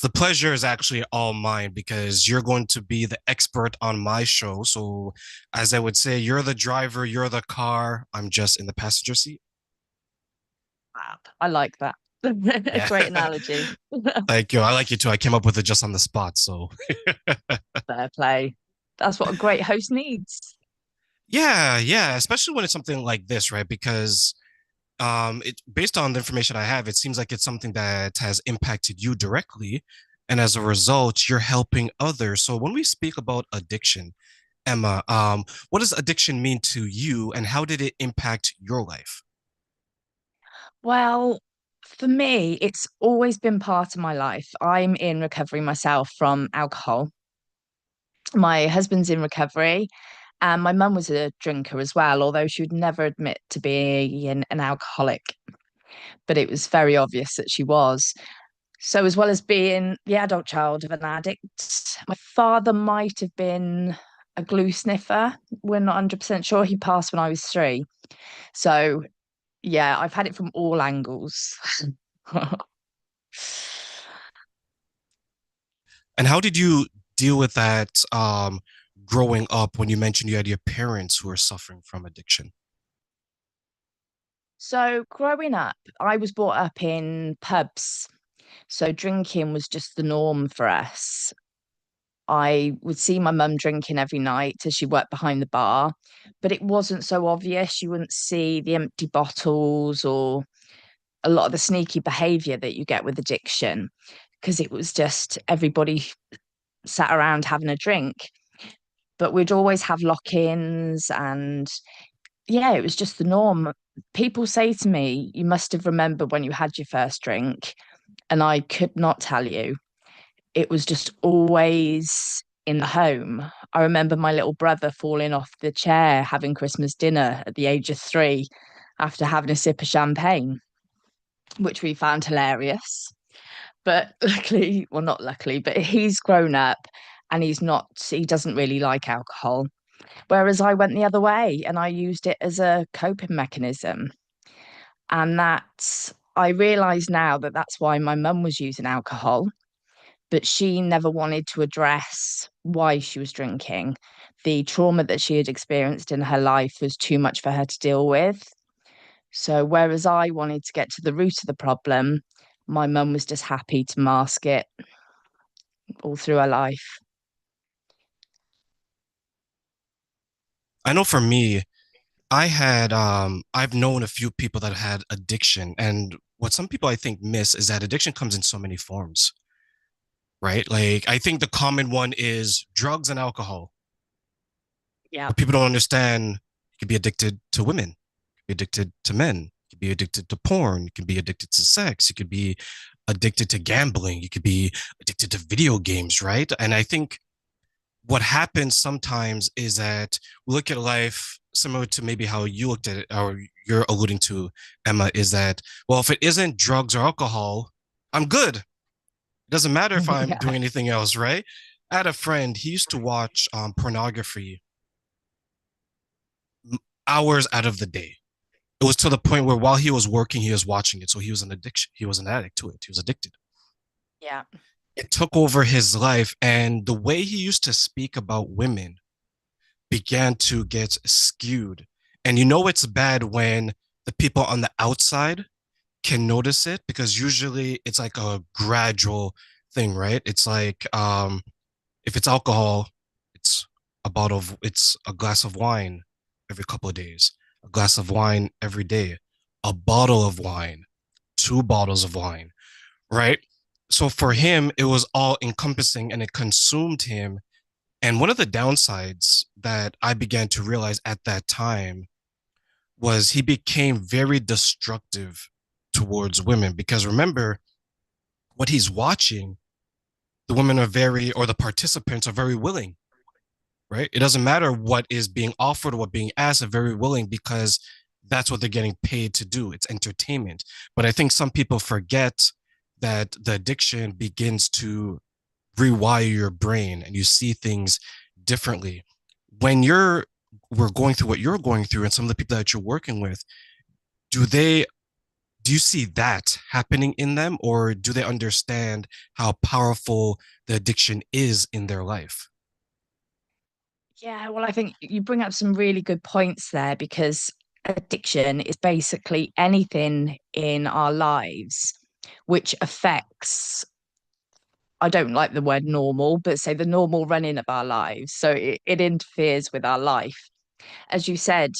the pleasure is actually all mine because you're going to be the expert on my show. So, as I would say, you're the driver, you're the car, I'm just in the passenger seat. Fab. I like that. Yeah. Great analogy. Thank you. I like you too. I came up with it just on the spot. So, Fair play. That's what a great host needs. yeah, yeah, especially when it's something like this, right? Because it based on the information I have, it seems like it's something that has impacted you directly, and as a result, you're helping others. So when we speak about addiction, Emma, what does addiction mean to you, and how did it impact your life? Well, for me, it's always been part of my life. I'm in recovery myself from alcohol. My husband's in recovery, and my mum was a drinker as well, although she would never admit to being an alcoholic, but it was very obvious that she was. So, as well as being the adult child of an addict, my father might have been a glue sniffer. We're not 100% sure. He passed when I was 3. So, yeah, I've had it from all angles. And how did you deal with that growing up when you mentioned you had your parents who were suffering from addiction? So, growing up, I was brought up in pubs. So, drinking was just the norm for us. I would see my mum drinking every night as she worked behind the bar, but it wasn't so obvious. You wouldn't see the empty bottles or a lot of the sneaky behavior that you get with addiction because it was just everybody sat around having a drink. But we'd always have lock ins, and yeah, it was just the norm. People say to me, "You must have remembered when you had your first drink." And I could not tell you. It was just always in the home. I remember my little brother falling off the chair having Christmas dinner at the age of 3 after having a sip of champagne, which we found hilarious. But luckily, well, not luckily, but he's grown up and he doesn't really like alcohol. Whereas I went the other way and I used it as a coping mechanism. And I realise now that that's why my mum was using alcohol, but she never wanted to address why she was drinking. The trauma that she had experienced in her life was too much for her to deal with. So, whereas I wanted to get to the root of the problem, my mum was just happy to mask it all through her life. I know for me, I've known a few people that had addiction, and what some people I think miss is that addiction comes in so many forms, right? Like I think the common one is drugs and alcohol. Yeah. But people don't understand you could be addicted to women, you could be addicted to men, you could be addicted to porn, you could be addicted to sex, you could be addicted to gambling, you could be addicted to video games, right? And I think what happens sometimes is that we look at life similar to maybe how you looked at it or you're alluding to, Emma, is that, well, if it isn't drugs or alcohol, I'm good. It doesn't matter if I'm Yeah. doing anything else, right? I had a friend, he used to watch pornography hours out of the day. It was to the point where while he was working, he was watching it. So he was an addiction. He was an addict to it. He was addicted. Yeah. It took over his life. And the way he used to speak about women began to get skewed. And you know it's bad when the people on the outside can notice it because usually it's like a gradual thing, right? It's like if it's alcohol, it's a glass of wine every couple of days, a glass of wine every day, a bottle of wine, 2 bottles of wine, right? So for him, it was all encompassing and it consumed him. And one of the downsides that I began to realize at that time was he became very destructive towards women because remember what he's watching, the women are very, or the participants are very willing, right? It doesn't matter what is being offered or what being asked, they're very willing because that's what they're getting paid to do. It's entertainment. But I think some people forget that the addiction begins to rewire your brain and you see things differently. When we're going through what you're going through and some of the people that you're working with, do they Do you see that happening in them, or do they understand how powerful the addiction is in their life? Yeah, well, I think you bring up some really good points there because addiction is basically anything in our lives which affects, I don't like the word normal, but say the normal running of our lives. So it interferes with our life. As you said,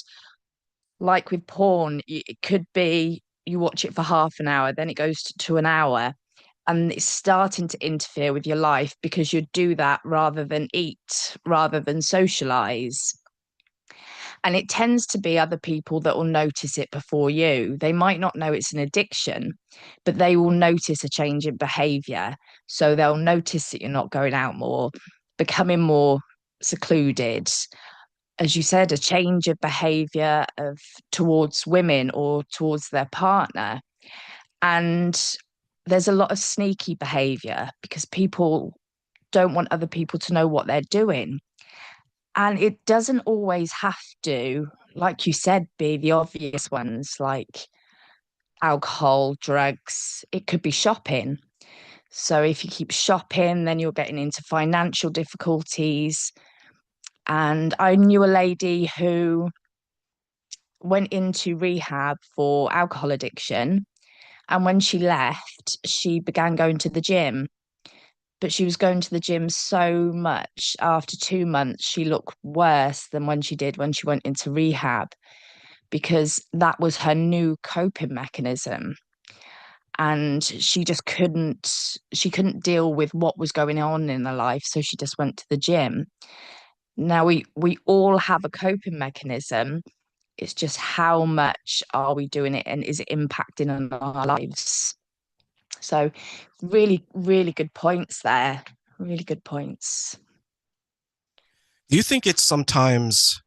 like with porn, it could be you watch it for half an hour, then it goes to an hour, and it's starting to interfere with your life because you do that rather than eat, rather than socialize. And it tends to be other people that will notice it before you. They might not know it's an addiction, but they will notice a change in behavior. So they'll notice that you're not going out more, becoming more secluded. As you said, a change of behavior of towards women or towards their partner. And there's a lot of sneaky behavior because people don't want other people to know what they're doing. And it doesn't always have to, like you said, be the obvious ones like alcohol, drugs. It could be shopping. So if you keep shopping, then you're getting into financial difficulties. And I knew a lady who went into rehab for alcohol addiction. And when she left, she began going to the gym. But she was going to the gym so much. After 2 months, she looked worse than when she did when she went into rehab because that was her new coping mechanism. And she couldn't deal with what was going on in her life. So she just went to the gym. Now we all have a coping mechanism. It's just how much are we doing it and is it impacting on our lives? So really, really good points there. Really good points. Do you think it's sometimes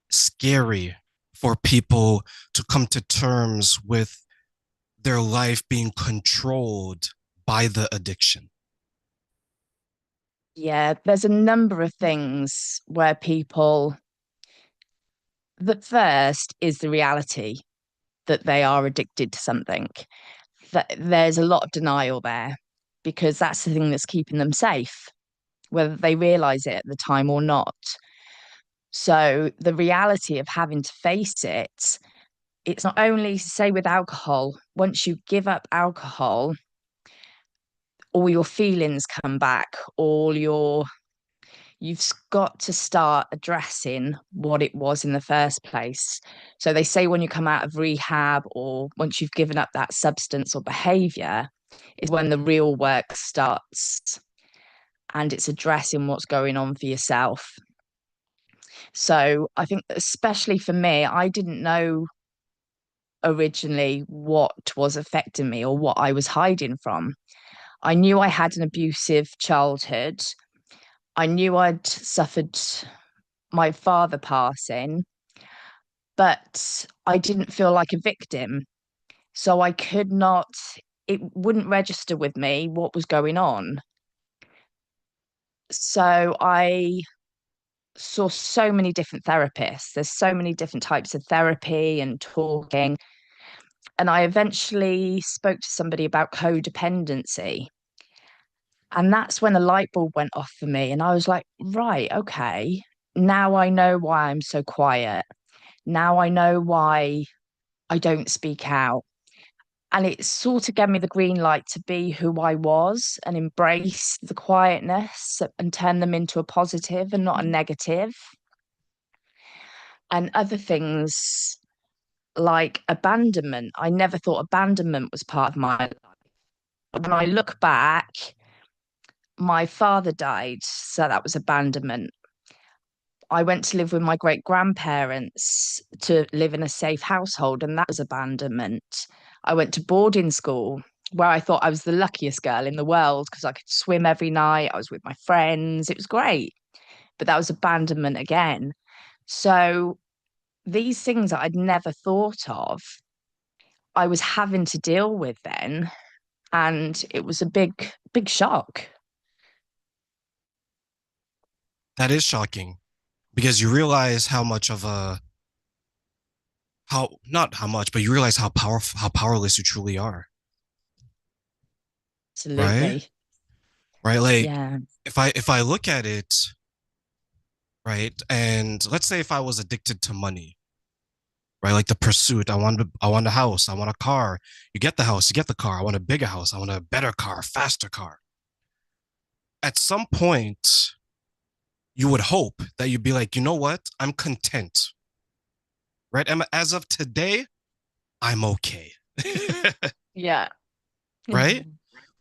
scary for people to come to terms with their life being controlled by the addiction? Yeah, there's a number of things where people, the first is the reality that they are addicted to something. That there's a lot of denial there because that's the thing that's keeping them safe, whether they realize it at the time or not. So the reality of having to face it, it's not only, say, with alcohol, once you give up alcohol, all your feelings come back, you've got to start addressing what it was in the first place. So they say when you come out of rehab or once you've given up that substance or behavior, is when the real work starts and it's addressing what's going on for yourself. So I think, especially for me, I didn't know originally what was affecting me or what I was hiding from. I knew I had an abusive childhood. I knew I'd suffered my father passing, but I didn't feel like a victim. So I could not, it wouldn't register with me what was going on. So I saw so many different therapists. There's so many different types of therapy and talking. And I eventually spoke to somebody about codependency. And that's when a light bulb went off for me. And I was like, right, okay. Now I know why I'm so quiet. Now I know why I don't speak out. And it sort of gave me the green light to be who I was and embrace the quietness and turn them into a positive and not a negative. And other things like abandonment. I never thought abandonment was part of my life. When I look back, my father died, so that was abandonment. I went to live with my great grandparents to live in a safe household, and that was abandonment. I went to boarding school where I thought I was the luckiest girl in the world because I could swim every night. I was with my friends. It was great. But that was abandonment again. So these things that I'd never thought of, I was having to deal with then. And it was a big, big shock. That is shocking because you realize how much of how not how much, but you realize how powerful, how powerless you truly are, right? Absolutely. Right? Like Yeah. if I look at it, right, and let's say if I was addicted to money, right, like the pursuit, I want a house, I want a car. You get the house, you get the car. I want a bigger house, I want a better car, faster car. At some point, you would hope that you'd be like, you know what? I'm content, right? And as of today, I'm okay, Yeah. right?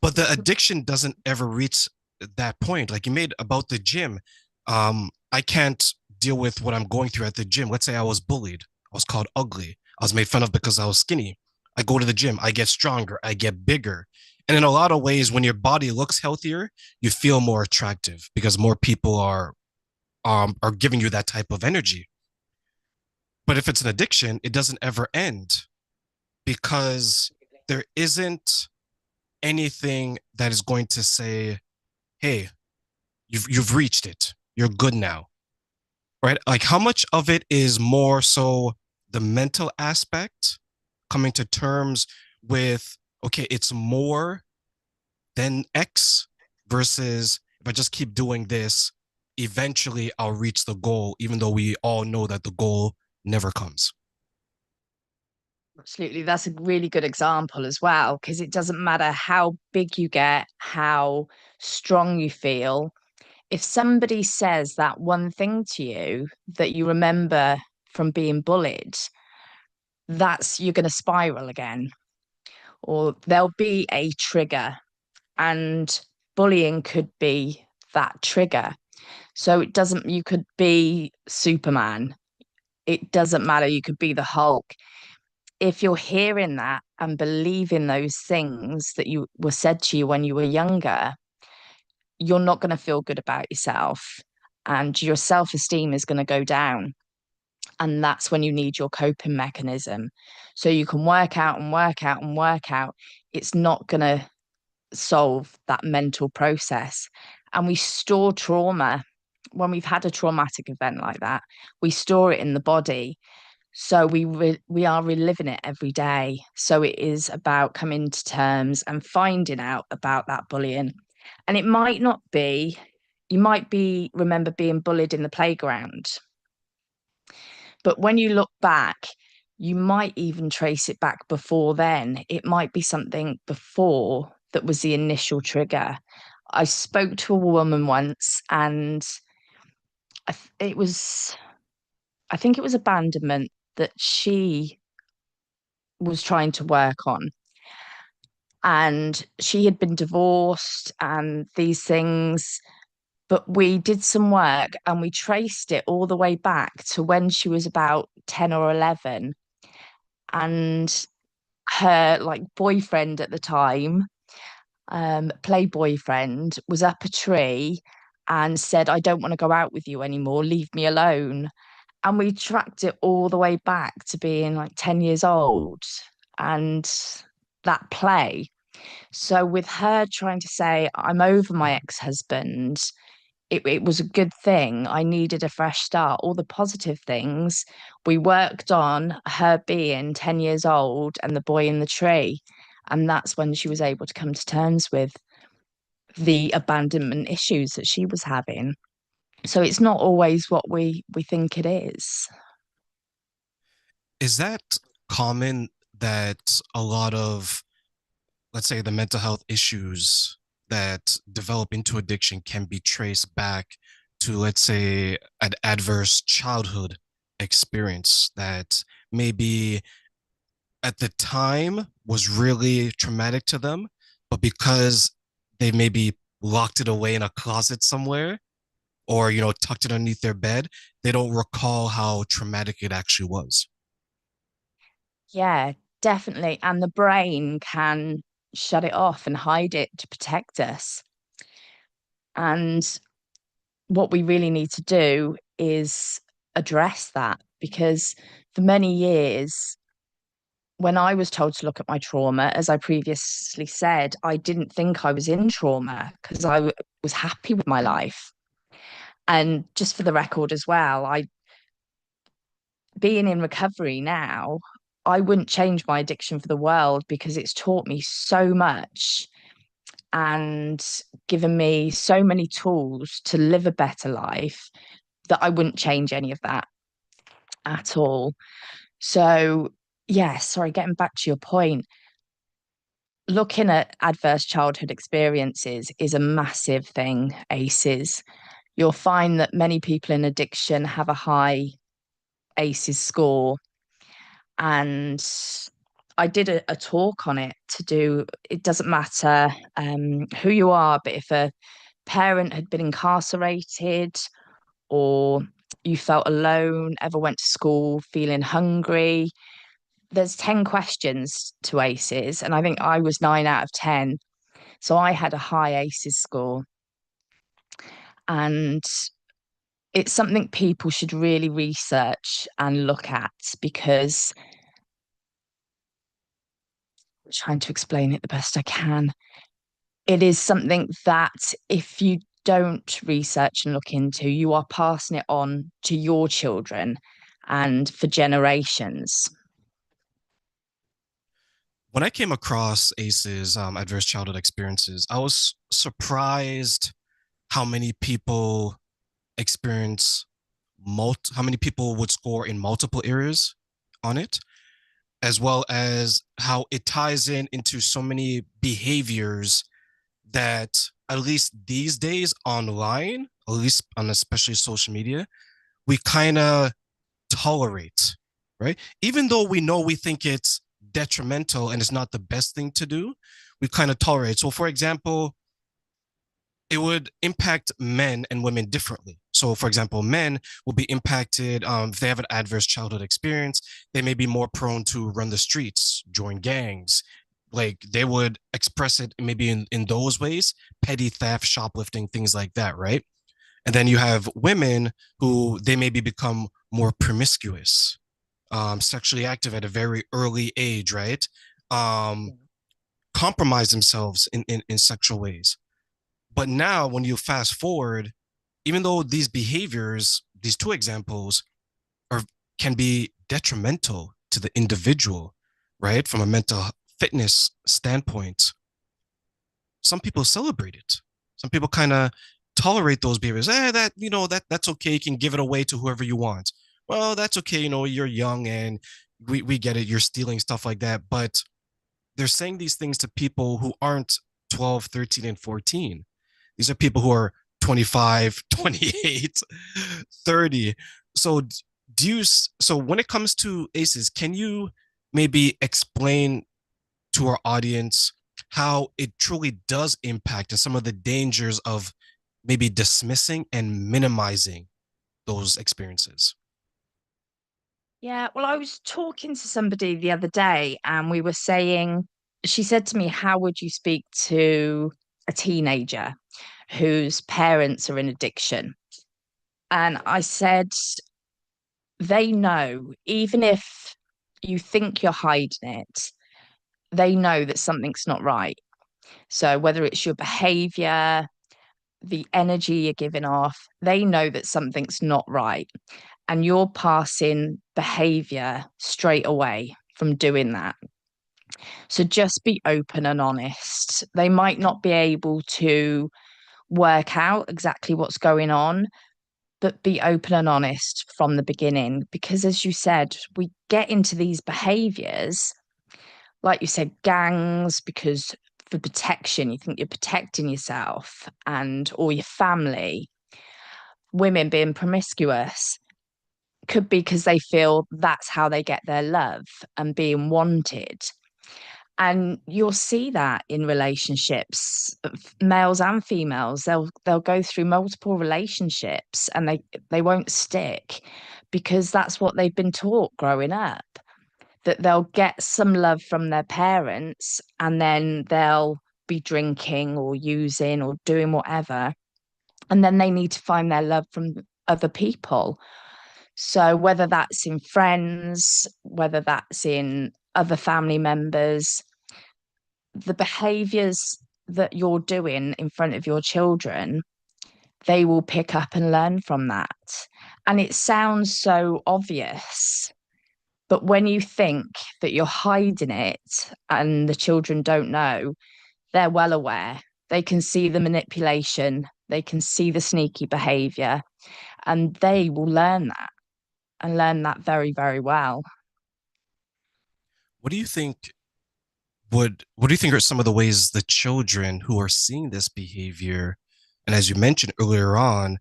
But the addiction doesn't ever reach that point. Like you made about the gym. I can't deal with what I'm going through at the gym. Let's say I was bullied, I was called ugly, I was made fun of because I was skinny. I go to the gym, I get stronger, I get bigger. And in a lot of ways, when your body looks healthier, you feel more attractive because more people are giving you that type of energy. But if it's an addiction, it doesn't ever end because there isn't anything that is going to say, "Hey, you've reached it. You're good now." Right? Like how much of it is more so the mental aspect, coming to terms with, okay, it's more than X, versus if I just keep doing this, eventually I'll reach the goal, even though we all know that the goal never comes. Absolutely. That's a really good example as well, because it doesn't matter how big you get, how strong you feel. If somebody says that one thing to you that you remember from being bullied, that's you're going to spiral again, or there'll be a trigger, and bullying could be that trigger. So it doesn't, you could be Superman. It doesn't matter. You could be the Hulk. If you're hearing that and believing those things that you were said to you when you were younger, you're not going to feel good about yourself and your self-esteem is going to go down. And that's when you need your coping mechanism. So you can work out and work out and work out. It's not going to solve that mental process. And we store trauma when we've had a traumatic event like that. We store it in the body, so we are reliving it every day. So it is about coming to terms and finding out about that bullying. And it might not be, you might be remember being bullied in the playground, but when you look back, you might even trace it back before then. It might be something before that was the initial trigger. I spoke to a woman once, and it was, I think it was abandonment that she was trying to work on. And she had been divorced and these things. But we did some work and we traced it all the way back to when she was about 10 or 11. And her like boyfriend at the time, play boyfriend, was up a tree and said, I don't want to go out with you anymore, leave me alone. And we tracked it all the way back to being like 10 years old and that play. So with her trying to say, I'm over my ex-husband, it was a good thing. I needed a fresh start. All the positive things we worked on, her being 10 years old and the boy in the tree. And that's when she was able to come to terms with the abandonment issues that she was having. So it's not always what we think it is. Is that common that a lot of, let's say, the mental health issues that develop into addiction can be traced back to, let's say, an adverse childhood experience that maybe at the time was really traumatic to them, but because they maybe locked it away in a closet somewhere, or tucked it underneath their bed, they don't recall how traumatic it actually was. Yeah, definitely. And the brain can shut it off and hide it to protect us. And what we really need to do is address that, because for many years, when I was told to look at my trauma, as I previously said, I didn't think I was in trauma because was happy with my life. And just for the record as well, I being in recovery now, I wouldn't change my addiction for the world because it's taught me so much and given me so many tools to live a better life that I wouldn't change any of that at all. So, yeah, sorry, getting back to your point, looking at adverse childhood experiences is a massive thing, ACEs. You'll find that many people in addiction have a high ACEs score. And I did a talk on it to do, it doesn't matter who you are, but if a parent had been incarcerated or you felt alone, ever went to school feeling hungry, there's 10 questions to ACEs. And I think I was 9 out of 10. So I had a high ACEs score. And it's something people should really research and look at because I'm trying to explain it the best I can. It is something that if you don't research and look into, you are passing it on to your children and for generations. When I came across ACEs, adverse childhood experiences, I was surprised how many people experience how many people would score in multiple areas on it, as well as how it ties in into so many behaviors that at least these days online, at least on especially social media, we kind of tolerate, right? Even though we think it's detrimental and it's not the best thing to do, we kind of tolerate. So, for example, it would impact men and women differently. So, for example, men will be impacted if they have an adverse childhood experience. They may be more prone to run the streets, join gangs. Like they would express it maybe in those ways, petty theft, shoplifting, things like that, right? And then you have women who they maybe become more promiscuous, sexually active at a very early age, right? Um, Compromise themselves in sexual ways. But now, when you fast forward, even though these behaviors, these two examples, are can be detrimental to the individual, right? From a mental fitness standpoint, some people celebrate it. Some people kind of tolerate those behaviors. That that's okay. You can give it away to whoever you want. Well, that's okay. You're young and we get it. You're stealing stuff like that. But they're saying these things to people who aren't 12, 13, and 14. These are people who are 25, 28, 30. So so when it comes to ACEs, can you maybe explain to our audience how it truly does impact and some of the dangers of maybe dismissing and minimizing those experiences? Yeah, well, I was talking to somebody the other day and we were saying, she said to me, how would you speak to a teenager whose parents are in addiction? And I said, they know, even if you think you're hiding it, they know that something's not right. So whether it's your behavior, the energy you're giving off, they know that something's not right. And you're passing behavior straight away from doing that. So just be open and honest. They might not be able to work out exactly what's going on, but be open and honest from the beginning. Because as you said, we get into these behaviors, like you said, gangs, because for protection, you think you're protecting yourself and or your family. Women being promiscuous could be because they feel that's how they get their love and being wanted. And you'll see that in relationships, males and females. They'll go through multiple relationships and they won't stick because that's what they've been taught growing up. That they'll get some love from their parents and then they'll be drinking or using or doing whatever. And then they need to find their love from other people. So whether that's in friends, whether that's in other family members, the behaviors that you're doing in front of your children they will pick up and learn from that. And it sounds so obvious, but when you think that you're hiding it and the children don't know, they're well aware. They can see the manipulation, they can see the sneaky behavior, and they will learn that and learn that very, very well. What do you think what do you think are some of the ways the children who are seeing this behavior, and as you mentioned earlier on,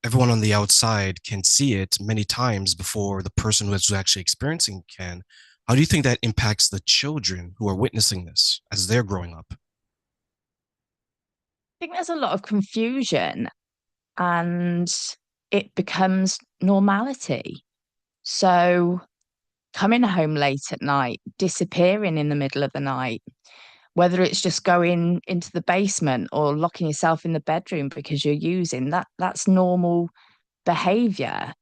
everyone on the outside can see it many times before the person who is actually experiencing can. How do you think that impacts the children who are witnessing this as they're growing up? I think there's a lot of confusion and it becomes normality. So, coming home late at night, disappearing in the middle of the night, whether it's just going into the basement or locking yourself in the bedroom because you're using that, that's normal behavior.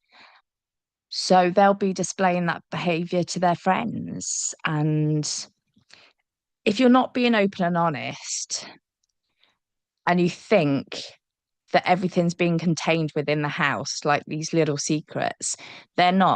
So they'll be displaying that behavior to their friends. And if you're not being open and honest and you think that everything's being contained within the house, like these little secrets, they're not.